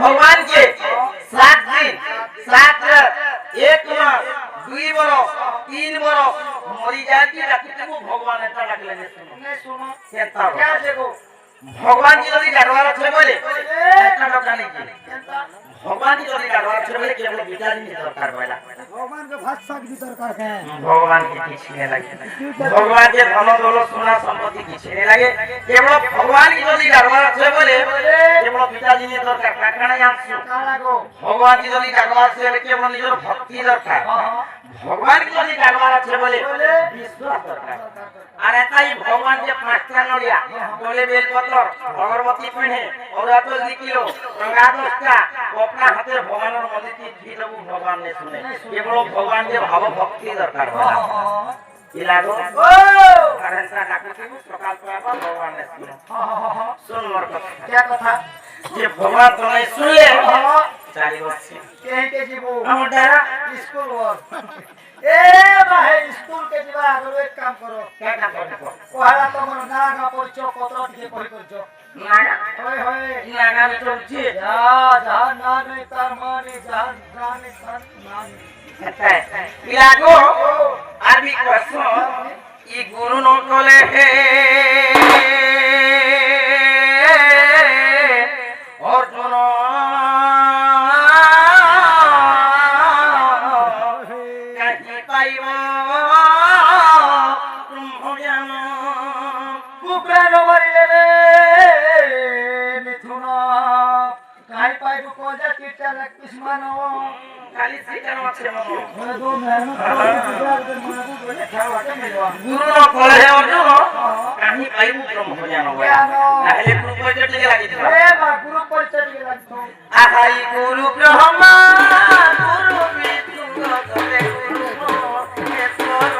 भगवान के 7 दिन 7 1 मास 2 बरस 3 बरस मरी जाती डाकते को भगवान एटा डाकले ने सुनो केता क्या देखो भगवान की जदी डाकवार छे बोले एटा डाका नहीं भगवान की जदी डाकवार छे बोले केवल विचार नहीं दरकार बोला भगवान के भात साग भी दरकार है भगवान की किछ नहीं लगे भगवान के धन दौलत सोना संपत्ति किछ नहीं लगे केवल भगवान की जदी डाकवार छे बोले केवल विचार नहीं दरकार काकणा आंसू कालागो भगवान की जदी डाकवार छे केवल निजर भक्ति दरकार भगवान की जदी डाकवार छे बोले विश्वास दरकार अरे ताई भगवान के 5टा नड़िया बोले बेलपत्र अगरबत्ती पिने और तो 2 किलो रंगा 10टा अपना हाथे भगवान और मदे की फिरबू भगवान ने सुने केवल भगवान के भाव भक्ति दरकार होला इलागो अरे सा डाकू सकाल पाबा भगवान ने सुने सुन मोर कथा क्या कथा जे भगवान तो नहीं सुन ले चाली बच्चे के जीवो हम डरा स्कूल वर्क ए भाई स्कूल के जीवा आरो एक काम करो क्या काम करो कोहारा तमर नागा परिचय पत्र के पढ़ी करजो नागा होय होय नागा में चलछी जा जा ना नहीं तार माने जा जाने तार माने इलागो आदमी कसो ई गुरु न कोले हे अर्जुन कहीं पाइबो ब्रह्म ज्ञान कुबेर मरिले रे मिथुन काई पाइबो को जा कीर्तन किस्मानो खाली सीटन আছে মনো मैं दो मेहनत कर गुजरात के मनाबू बोले खावाटे मिलवा गुरु न कोले हे अर्जुन कहीं पाइबो ब्रह्म ज्ञान नाले गुरु परिचय टिके लागितो ए बा गुरु परिचय टिके लागतो आहाई गुरु ब्रह्मा गुरु विष्णु गुरु महेश्वर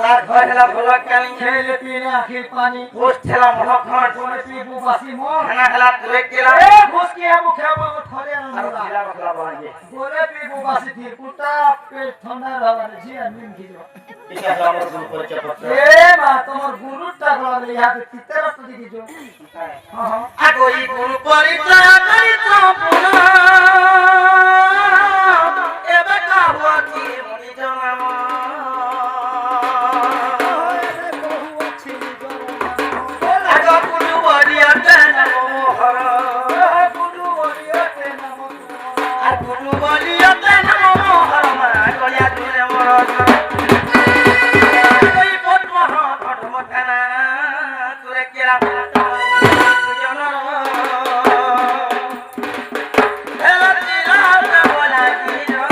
তার ঘর হেলা ভোলা কালি খেলে পিলে আখির পানি ঘোষ ঠেলা মহক্ষণ কোনে পিবু বাসি মন খানা হেলা তুলে কেলা এ ঘুসকি আমু খেবো থরে আর আনন্দা খিলা মখলা বাজে কোনে পিবু বাসি থি কুটা পেট ঠান্ডা রাবারে জি আমি খিলো এটা হলো আমার গুরু পরিচয় পত্র এ মা তোমার গুরুটা বলে ইহাতে তিতের তো দেখিছো হ্যাঁ আগই গুরু পরিচয় করিত পুনা এবে কাবতি মনি জনম আগ গুরু বরিয়তে নম হর আর গুরু বরিয়তে নম হর মা গলিয়া তুলে মর কই পদ্ম পদ্ম খানা তুলে কেরা জনম হেলা দিলা বলা দিলো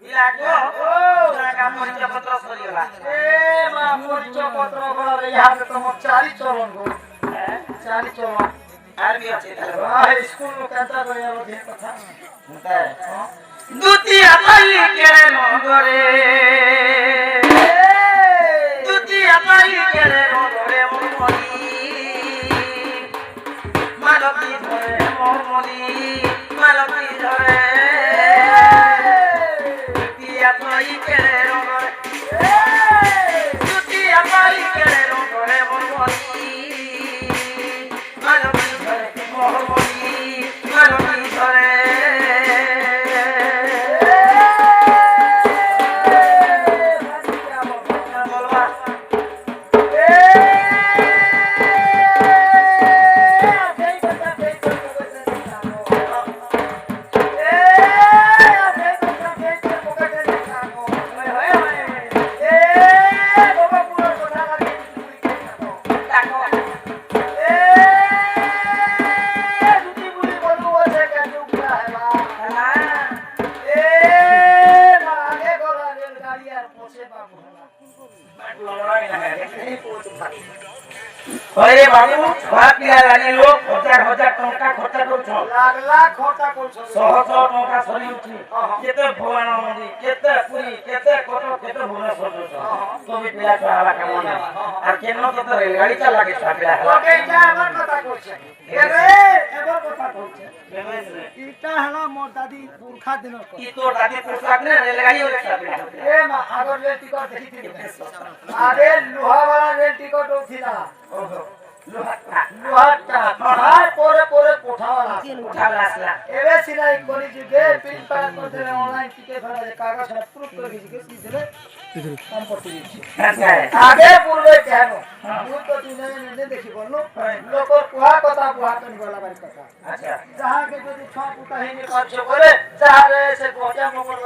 লাগো জায়গা পরিচয় পত্র সরিগলা এ মা পরিচয় পত্র বলে ইহাতে তোমার চারি চরণ গো চারি চরণ আর বি আছে তাহলে ভাই স্কুল কাটা করে আর যে কথা দুতিয়া পাই কেড়ে মগরে দুতিয়া পাই কেড়ে মগরে মরি মালতী ধরে মরি মালতী ধরে দুতিয়া পাই কেড়ে মগরে দুতিয়া পাই কেড়ে মগরে মরি মালতী ধরে মরি মালতী ধরে अरे बाबू छुआ पिला लानी लोग हजार हजार टंका खर्चा करछ লাখ লাখ খরচা করছো शह शह टंका सरी उठी केते भगवान मंदिर केते पुरी केते कटक केते भुवनेश्वर तो भी पिला छुआ काम ना আর কেন কেতে রেলগাড়ি চালাকে ছুয়া পিলা ওকে এটা আমার কথা কইছে এবে এবার কথা কইছে এটা হলো মোর দাদি পুরখা দিনের কথা ই তো দাদি পোশাক নে রেলগাড়ি ওরে ছুয়া পিলা এ মা আগর রেল টিকট দেখিছিলি আরে লোহাওয়ালা রেল টিকট উঠিলা ওহো লোহাটা লোহাটা আর পরে পরে কোঠাওয়ালা উঠা আসলা এবে সিলাই করি যুগে প্রিন্ট পাস করতে অনলাইন টিকেট ভরা যে কাগজ সব প্রুফ করে দিছি দিলে কাম করতে দিছি আগে পূর্বে কেন মুই তো দিনে নে দেখি বললো লোক কুয়া কথা বুয়া কনি গলা বাড়ি কথা আচ্ছা যাহাকে যদি ছ পুতা হিনি কাজ করে যাহারে সে গোটা মঙ্গল